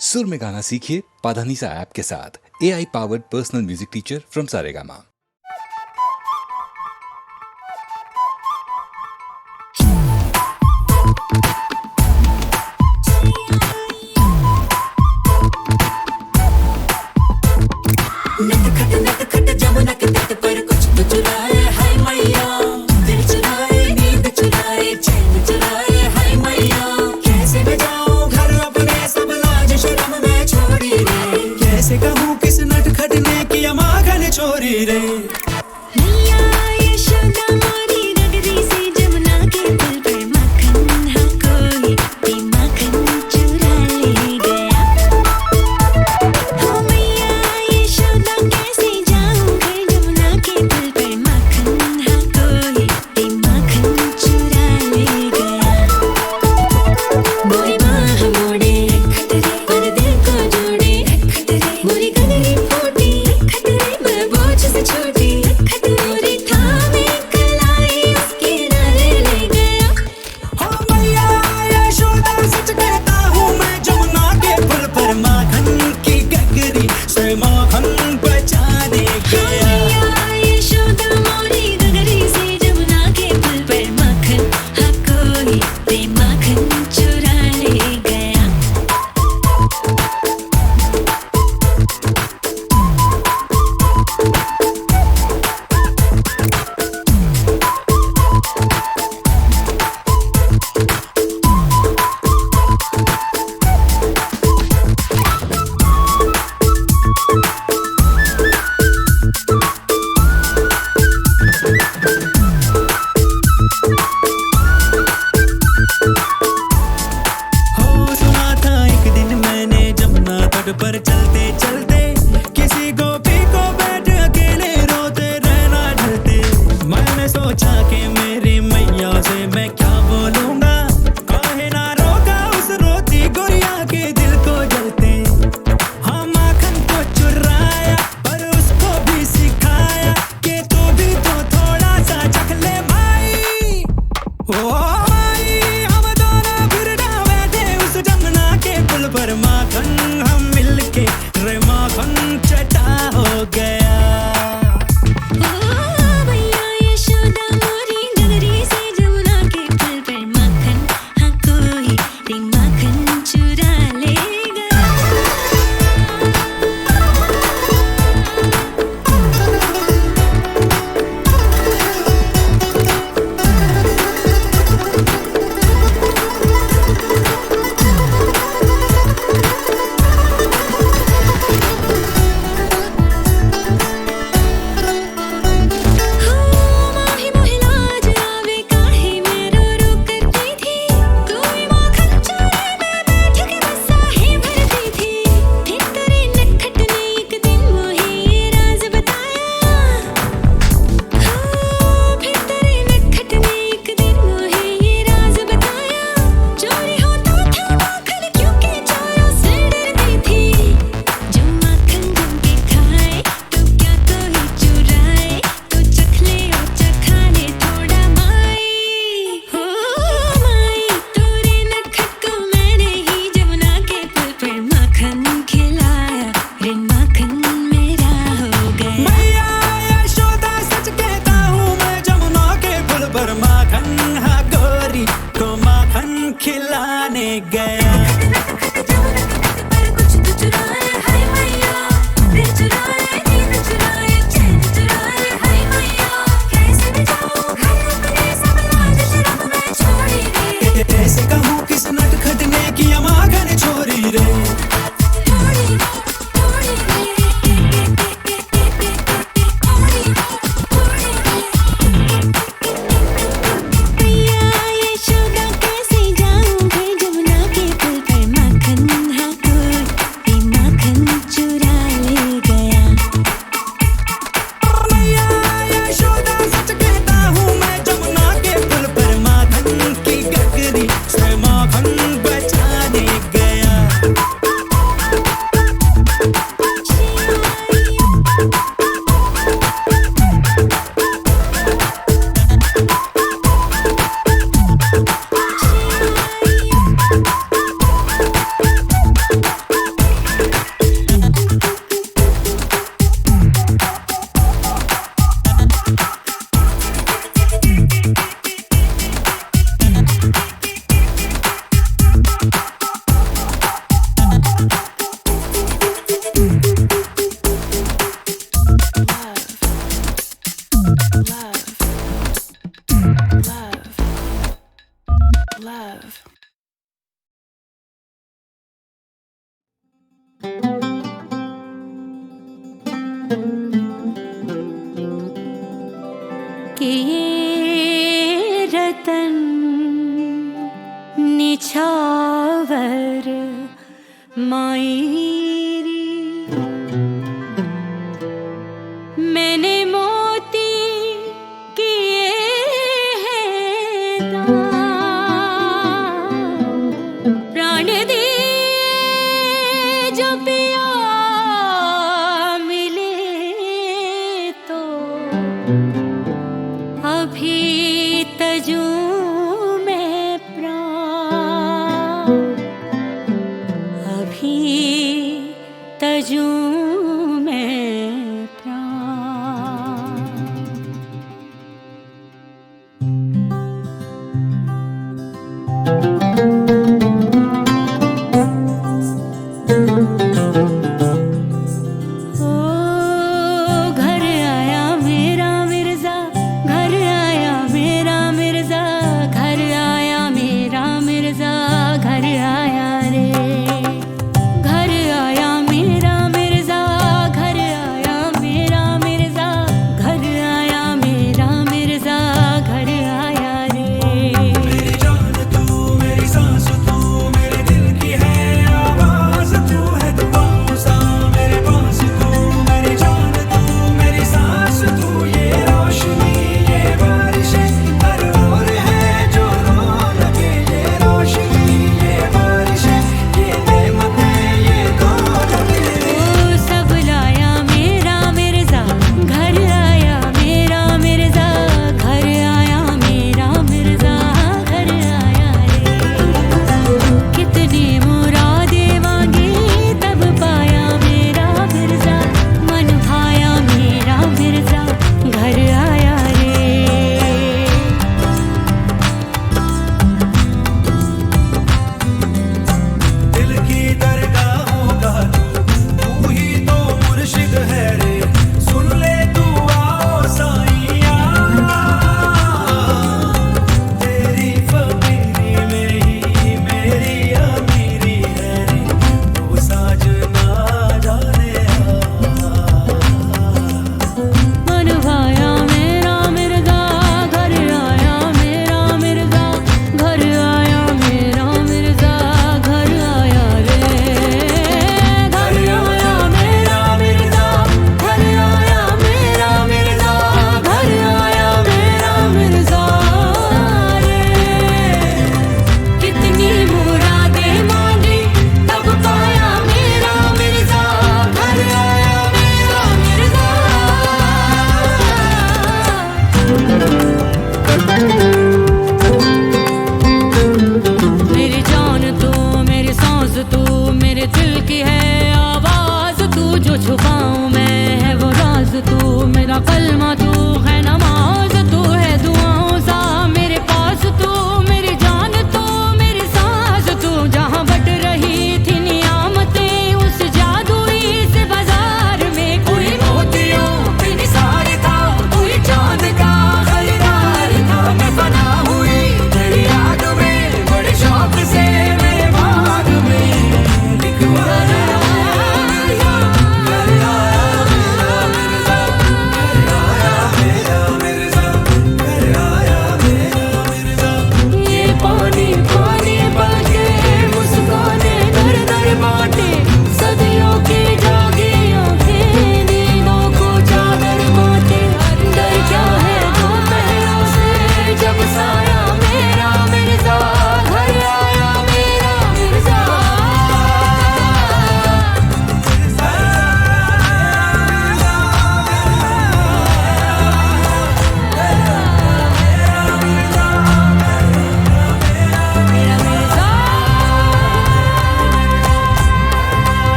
सुर में गाना सीखिए पाधानीसा ऐप के साथ। AI powered personal music teacher from Saregama. नटखट जमुना के तट पर कुछ तो चुराए हाय मैया, दिल चुराए नींद चुराए चैन चुराए हाय मैया। कैसे बजाऊं घर अपने सब लाज शर्म में छोड़ी रे, कैसे कहूँ किस नटखट ने किया माखन चोरी रे। मैया यशोदा मोरी नगरी से जमुना के पुल पर माखन हाँ कोई भी माखन चुरा ले गया। हो मैया यशोदा कैसे जाऊं घर जमुना के पुल पर माखन हाँ कोई भी माखन चुरा ले गया। मोरी बाह मोड़े पर दिल को जोड़े, मोरी गगरी फूटी मैं बोझ से छोटी। कि ये रतन निछावर मायरी मैंने मोती किए हैं दान प्राण दिए जो पिया मिले तो अभी तजू में प्राण अभी तजू में प्राण ओ घर आया मेरा मिर्जा घर आया मेरा मिर्जा घर आया मेरा मिर्जा घर आया रे घर आया मेरा मिर्जा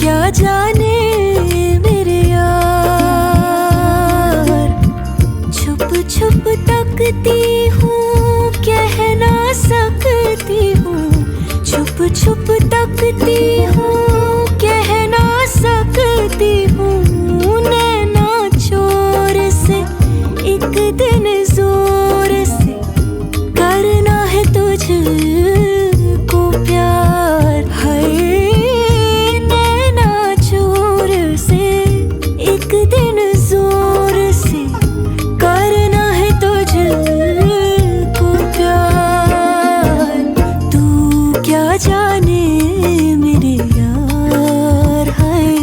क्या जाने मेरे यार, छुप छुप तकती हूँ, कह ना सकती हूँ, छुप छुप तकती हूँ, कह ना सकती हूँ, नैना चोर से एक दिन जोर से करना है तुझको प्यार। हाय नैना चोर से एक दिन जोर से करना है तुझको प्यार। तू क्या जाने मेरे यार, हाय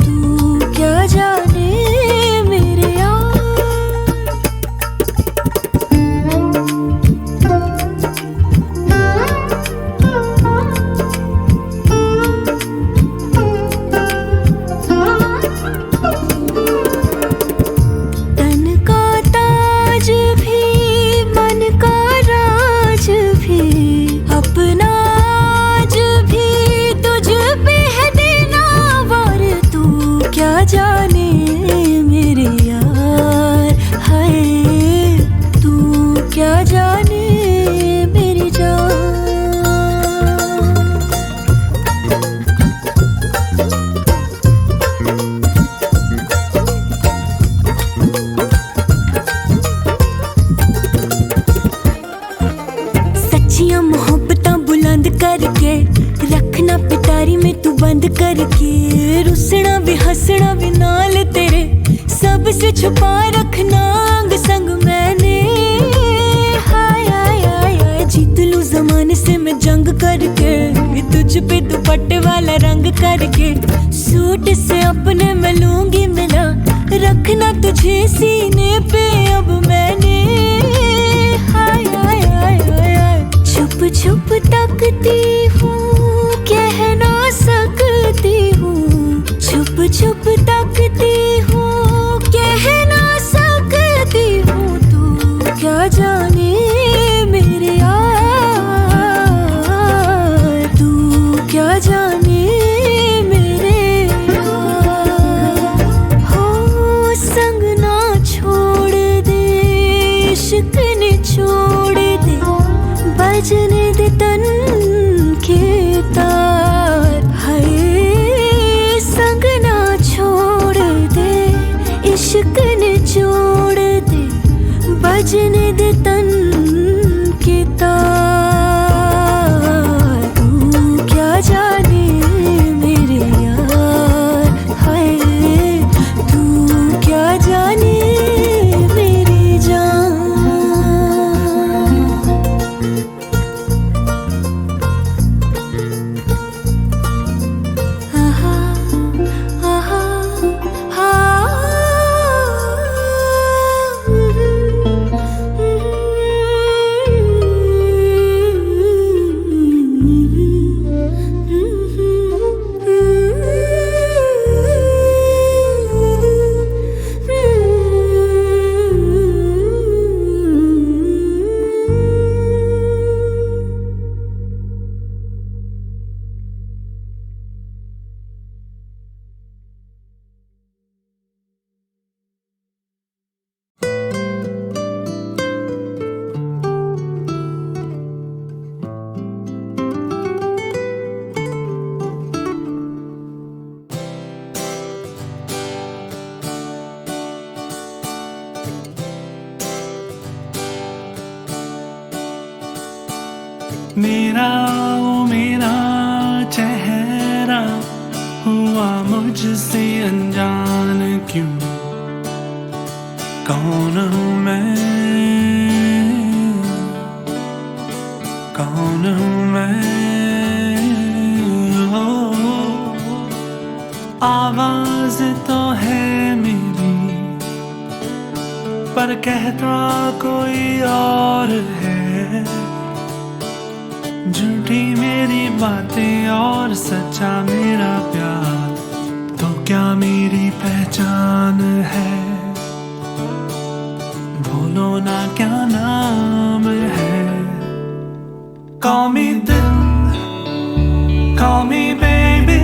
तू क्या जाने मेरे यार। तन का ताज भी मन का राज भी अपना आज भी तुझ पे है देना वार। तू क्या जाने मेरे यार, हाय तू क्या जाने मेरी जान। सच्चियां मोहब्बतां बुलंद करके रखना पिटारी में तू बंद करके, रुसना भी हंसना भी नाल तेरे सबसे छुपा रखना अंग संग मैंने। हाय हाय हाय हाय जीत लूं जमाने से मैं जंग करके, तुझ पे दुपट्टे वाला रंग करके, सूट से अपने मैं लूंगी मिला, रखना तुझे सीने पे अब मैंने। हाय हाय हाय हाय हाय छुप छुप तकती हूँ, कह ना सकती हूँ, छुप छुप तकती हूँ, कह ना सकती हूँ। तू क्या जाने मेरे यार, तू क्या जाने मेरे यार। हो संग ना छोड़ दे, इश्क ने छोड़ दे, बजने दे तन के तार। हाय संग ना छोड़ दे, इश्क ने छोड़ दे, बजने दे तन के तार। तू क्या जाने मेरे यार, हाय तू क्या जाने मेरी जान। आहा आहा मेरा ओ मेरा चेहरा हुआ मुझसे अनजान क्यों, कौन हूँ मैं, कौन हूँ मैं। हो आवाज तो है मेरी पर कहता कोई और है, झूठी मेरी बातें और सच्चा मेरा प्यार, तो क्या मेरी पहचान है। बोलो ना क्या नाम है। Call me दिल, call me baby,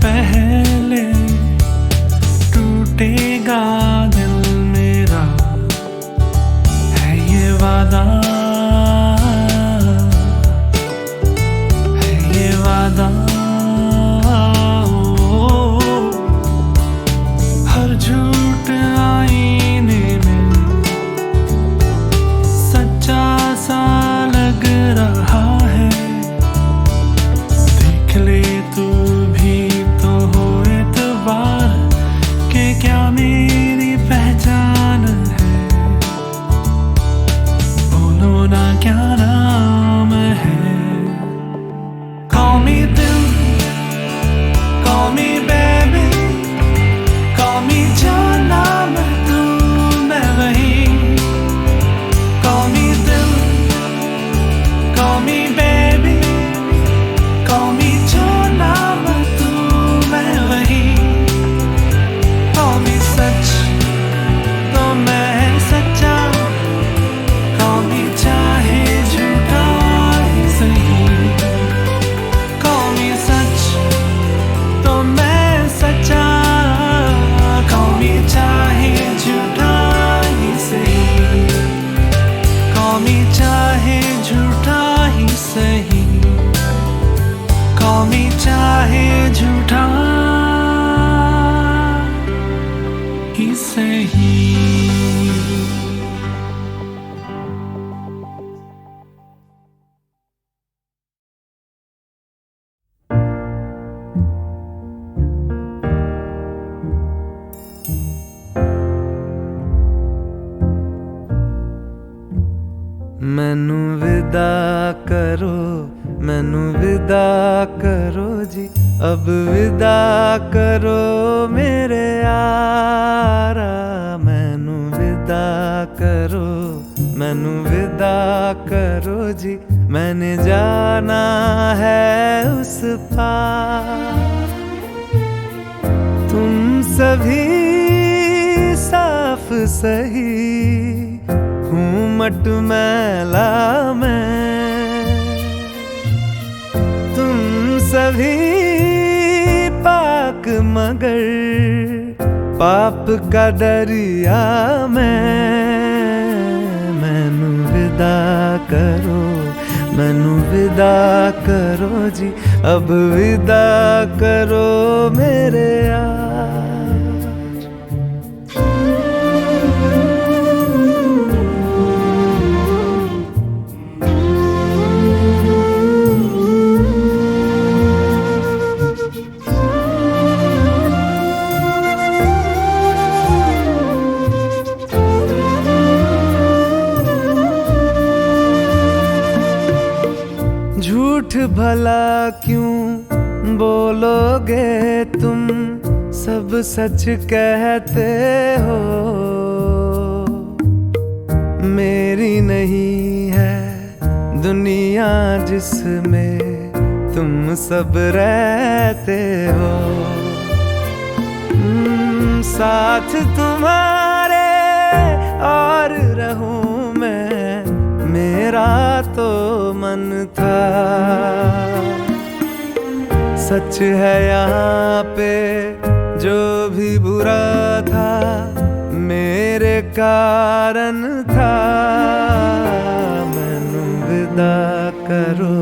पहले टूटेगा दिल मेरा, है ये वादा, है ये वादा। हर झूठ आईने में सच्चा सा लग रहा है, देख ले तू भी तो हो एतबार के क्या मेरी पहचान है, बोलो ना क्या नाम है। Call me दिल, call me baby, call me जाना मैं तू मैं वही। Call me दिल, call me baby, call me जाना मैं तू मैं वही। Call me सच तो मैं सच्चा, call me चाहे झूठा ही सही। Call me सच तो मैं सच्चा, call me चाहे झूठा ही सही। Call me चाहे झूठा ही सही, call me चाहे झूठा ही सही। मैनू विदा करो, मैनू विदा करो जी, अब विदा करो मेरे यारा। मैनू विदा करो, मैनू विदा करो जी, मैंने जाना है उस पार। तुम सभी साफ सही हूँ मटमैला मैं, तुम सभी पाक मगर पाप का दरिया मैं। मैनू विदा करो, मैनू विदा करो जी, अब विदा करो मेरे यार। झूठ भला क्यों बोलोगे तुम, सब सच कहते हो। मेरी नहीं है दुनिया जिसमें तुम सब रहते हो। साथ तुम्हारे और रहूं मैं, मेरा तो मन था। सच है यहाँ पे जो भी बुरा था, मेरे कारण था। मैनू विदा करो,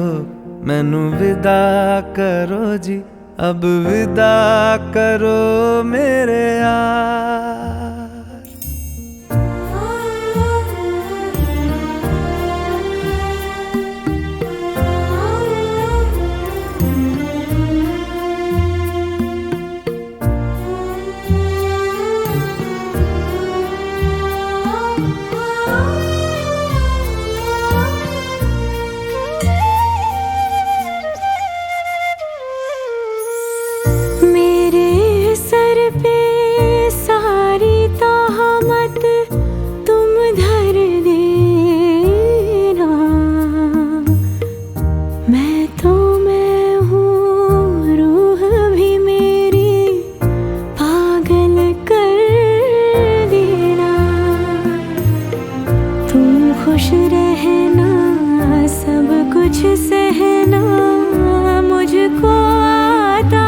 मैनू विदा करो जी, अब विदा करो मेरे यार। खुश रहना, सब कुछ सहना मुझको आता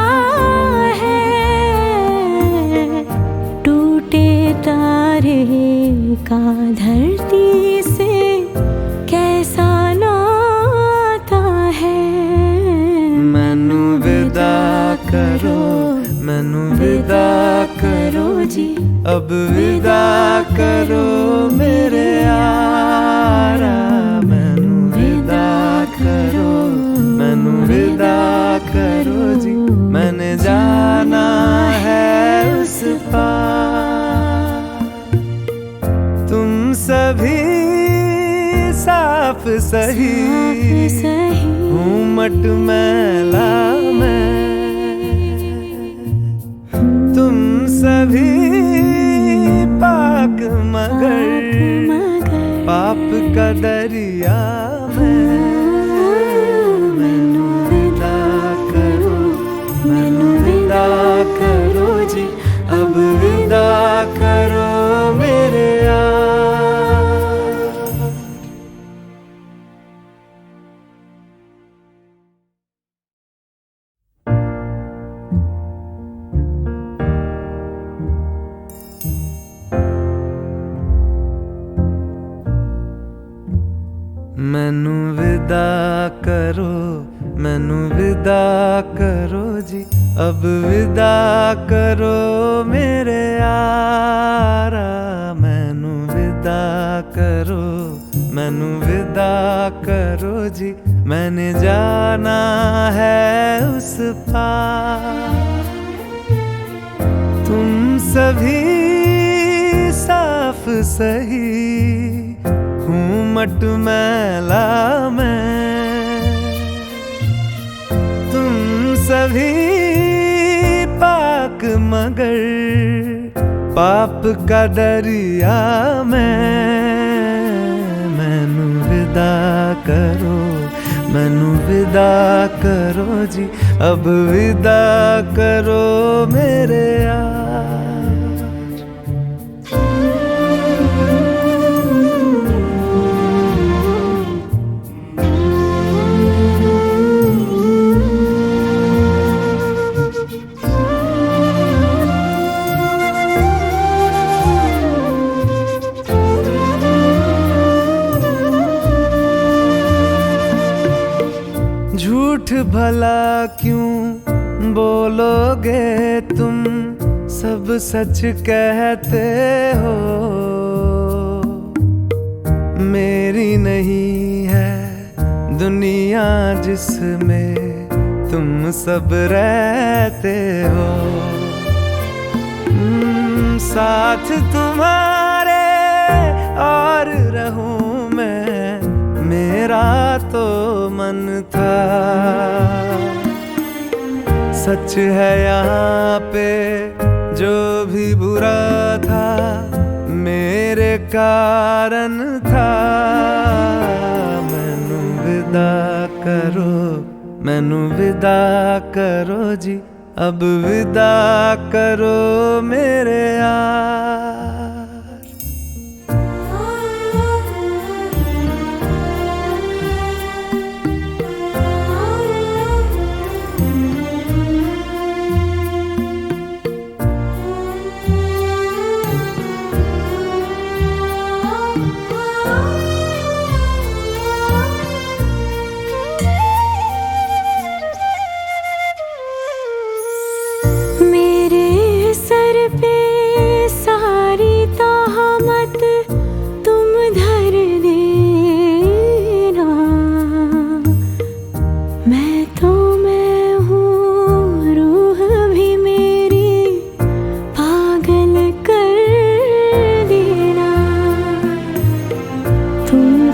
का धरती से कैसा नाता है। मैनू विदा करो, मैनू विदा करो जी, अब विदा करो मेरे यारा। मैनू विदा करो, मैनू विदा करो जी, मैंने जाना है उस पार। तुम सभी साफ सही, हूँ मट मैला मैं। तुम सभी पाक मगर पाप का दरिया में। मैनू विदा करो, मैनू विदा करो जी, अब विदा करो मेरे यार। मैनू विदा करो, मैनू विदा करो जी, अब विदा करो मेरे यारा। मैनू विदा करो, मैनू विदा करो जी, मैंने जाना है उस पार। तुम सभी साफ सही, हूँ मट मैला मैं। तुम सभी पाक मगर पाप का दरिया में। मैनू विदा करो, मैनू विदा करो जी, अब विदा करो मेरे यार। झूठ भला क्यों बोलोगे तुम, सब सच कहते हो। मेरी नहीं है दुनिया जिसमें तुम सब रहते हो। साथ तुम्हारे और रहूं मैं, मेरा तो मन था। सच है यहाँ पे जो भी बुरा था, मेरे कारण था। मैनू विदा करो, मैनू विदा करो जी, अब विदा करो मेरे यार।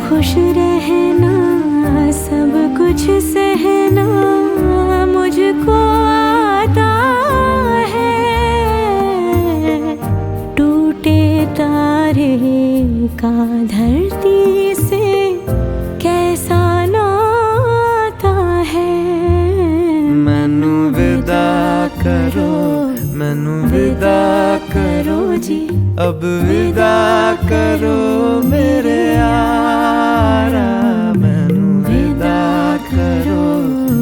खुश रहना, सब कुछ सहना मुझको आता है। टूटे तारे का धरती से कैसा नाता है। मैनू विदा करो, मैनू विदा करो जी, अब विदा करो मेरे यारा। मैनू विदा करो,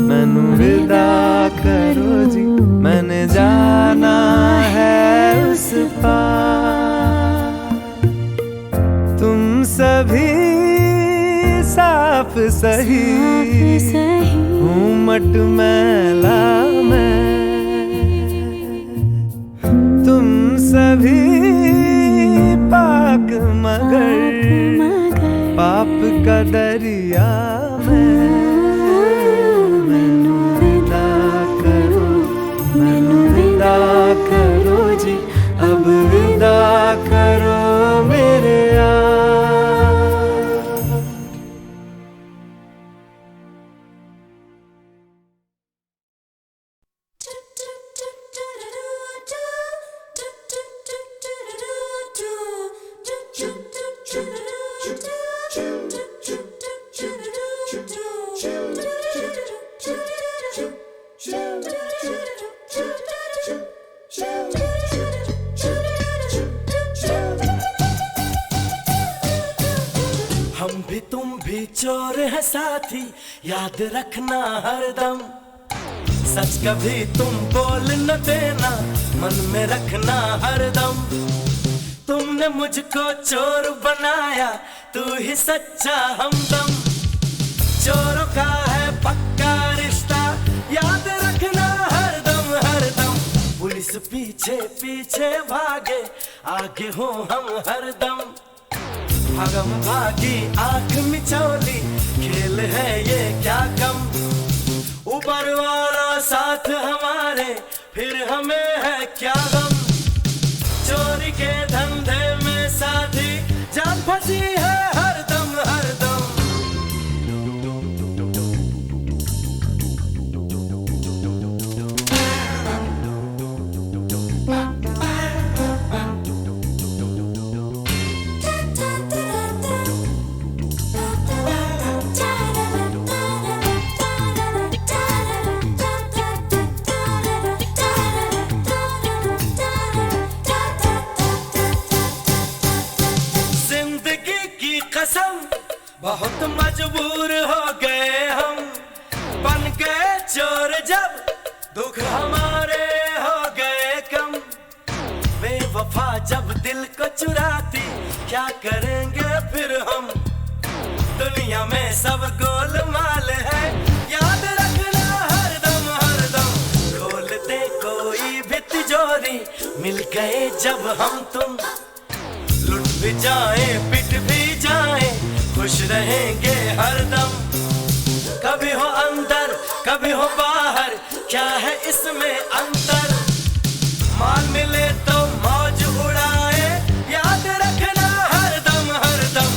मैनू विदा करो जी, मैंने जाना है उस पार। साफ सही सही हूँ मटमैला मैं, तुम सभी पाक मगर पाप का दरिया में। मैनू विदा करो, मैनू विदा करो जी, अब विदा करो मेरे यार। हम भी तुम भी चोर है साथी, याद रखना हरदम। सच कभी तुम बोल न देना, मन में रखना हरदम। तुमने मुझको चोर बनाया, तू ही सच्चा हमदम। चोरों का है पक्का रिश्ता, याद रखना हरदम हरदम। पुलिस पीछे पीछे भागे, आगे हो हम हरदम। भागम भागी आंख मिचौली, खेल है ये क्या कम। ऊपर वाला साथ हमारे, फिर हमें है क्या गम। चोरी के धंधे में साथी, जान फंसी है हरदम हरदम। बहुत मजबूर हो गए हम, बन गए चोर जब दुख हमारे हो गए कम। बेवफा जब दिल को चुराती, क्या करेंगे फिर हम। दुनिया में सब गोलमाल है, याद रखना हरदम हरदम। खोलते कोई भी तिजोरी, मिल गए जब हम तुम। लुट भी जाए पिट भी जाए, खुश रहेंगे हरदम। कभी हो अंदर कभी हो बाहर, क्या है इसमें अंतर। माल मिले तो मौज उड़ाए, याद रखना हरदम हरदम।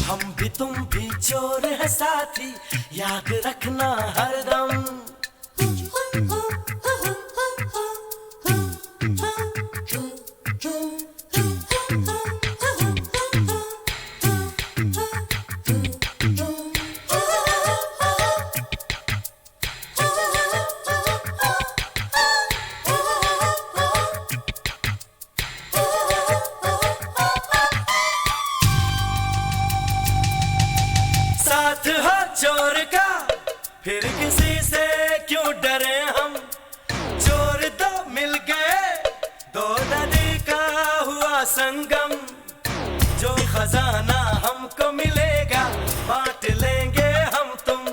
हम भी तुम भी चोर है साथी, याद रखना हरदम। साथ हो चोर का, फिर किसी से क्यों डरे हम। चोर दो मिल गए, दो नदी का हुआ संगम। जो खजाना हमको मिलेगा, बांट लेंगे हम तुम।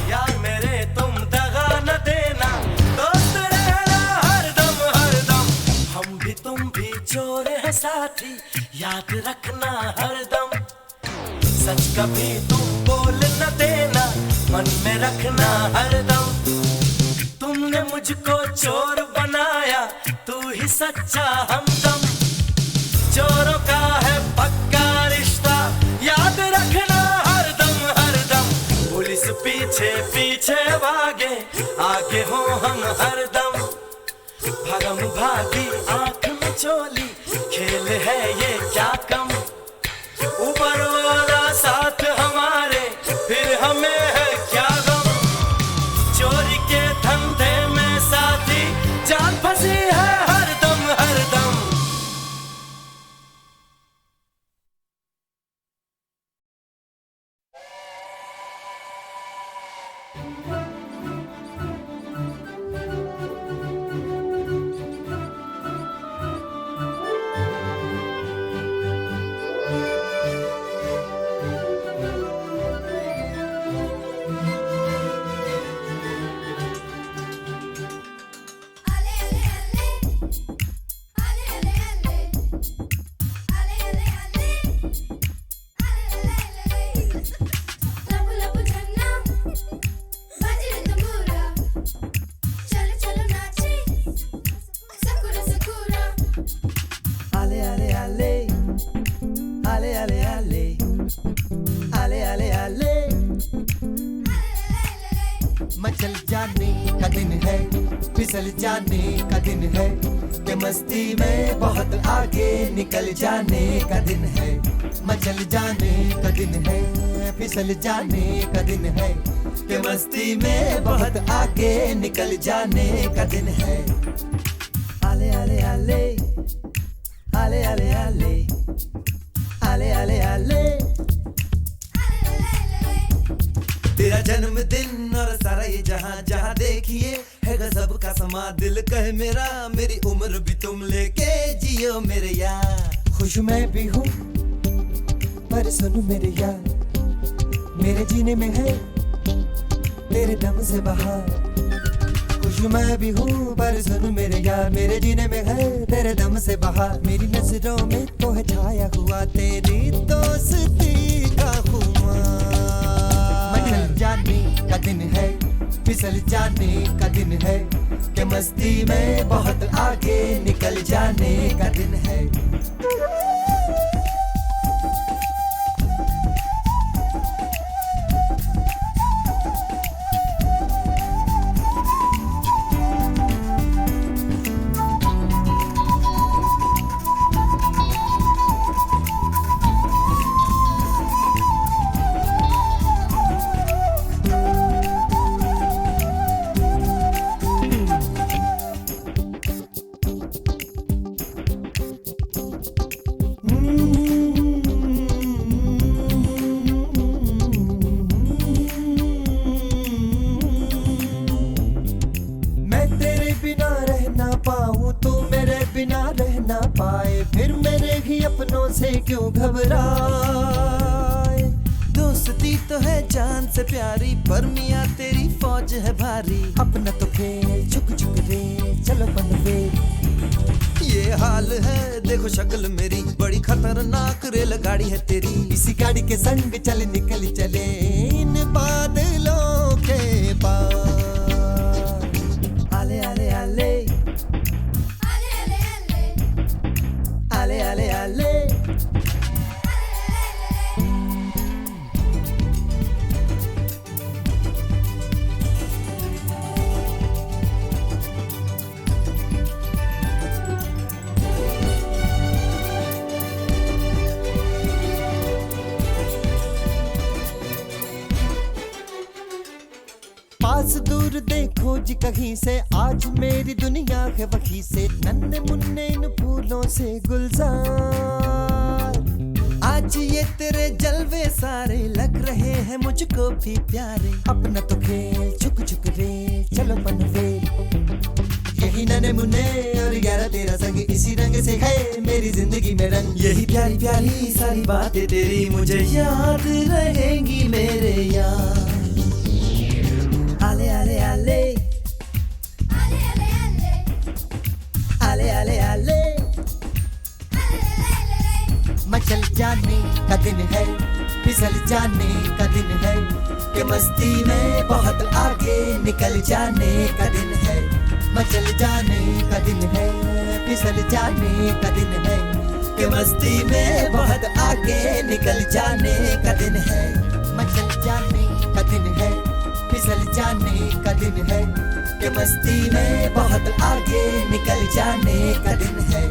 यार मेरे तुम दगा न देना, दोस्त रहना हरदम हरदम। हम भी तुम भी चोर है साथी, याद रखना हरदम। सच कभी तुम बोल न देना, मन में रखना हरदम। तुमने मुझको चोर बनाया, तू ही सच्चा हमदम। चोरों का है पक्का रिश्ता, याद रखना हरदम हरदम। पुलिस पीछे पीछे भागे, आगे हो हम हरदम। भगम भागी आंख में चोली, खेल है ये क्या कम। ऊपर वाला साथ हमारे, फिर हमें है क्या गम। चोरी के धंधे में साथी, जान फंसी है हरदम हरदम। आले आले मचल जाने का दिन है, फिसल जाने का दिन है, कि मस्ती में बहुत आगे निकल जाने का दिन है। मचल जाने का दिन है, फिसल जाने का दिन है, कि मस्ती में बहुत आगे निकल जाने का दिन है। आले आले आले आले आले आले आले आले आले तेरा जन्मदिन और सारा ये जहां जहां देखिए है गजब का समा। दिल कहे मेरा मेरी उम्र भी तुम लेके जियो मेरे यार। खुश मैं भी हूँ पर सुनो मेरे यार, मेरे जीने में है तेरे दम से बहार। खुश मैं भी हूँ पर सुनो मेरे यार, मेरे जीने में है तेरे दम से बहार। मेरी नजरों में तो है छाया हुआ तेरी दोस्ती का खुमार। मचल जाने का दिन है, फिसल जाने का दिन है, कि मस्ती में बहुत आगे निकल जाने का दिन है। बिना रह ना पाए फिर मेरे ही अपनों से क्यों घबराए। दोस्ती तो है जान से प्यारी पर मियाँ तेरी फौज है भारी। अपना तो खेल झुक झुक रे चलो बनवे। ये हाल है देखो शक्ल मेरी, बड़ी खतरनाक रेलगाड़ी है तेरी। इसी गाड़ी के संग चल निकल चले इन बादलों के पार। आले आले आले आले आले आले पास दूर देखो जी कहीं से, आज मेरी दुनिया है वहीं से। नन्हे मुन्ने इन फूलों से गुलजार। आज ये तेरे जलवे सारे लग रहे हैं मुझको भी प्यारे। अपना तो खेल झुक झुक रे चलो बनवे। यही नन्हे मुन्ने और 11 तेरा संग, इसी रंग से है मेरी जिंदगी में रंग। यही प्यारी प्यारी सारी बातें तेरी मुझे याद रहेंगी मेरे यार। आले आले आले आले आले आले मचल जाने का दिन है, फिसल जाने का दिन है, कि मस्ती में बहुत आगे निकल जाने का दिन है। मचल जाने का दिन है, फिसल जाने का दिन है, कि मस्ती में बहुत आगे निकल जाने का दिन है। मचल जाने का दिन है, फिसल जाने का दिन है, कि मस्ती में बहुत आगे निकल जाने का दिन है।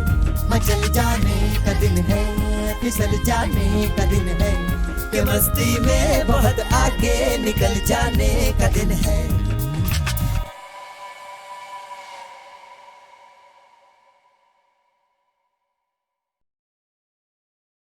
मचल जाने का दिन है, फिसल जाने का दिन है, कि मस्ती में बहुत आगे निकल जाने का दिन है।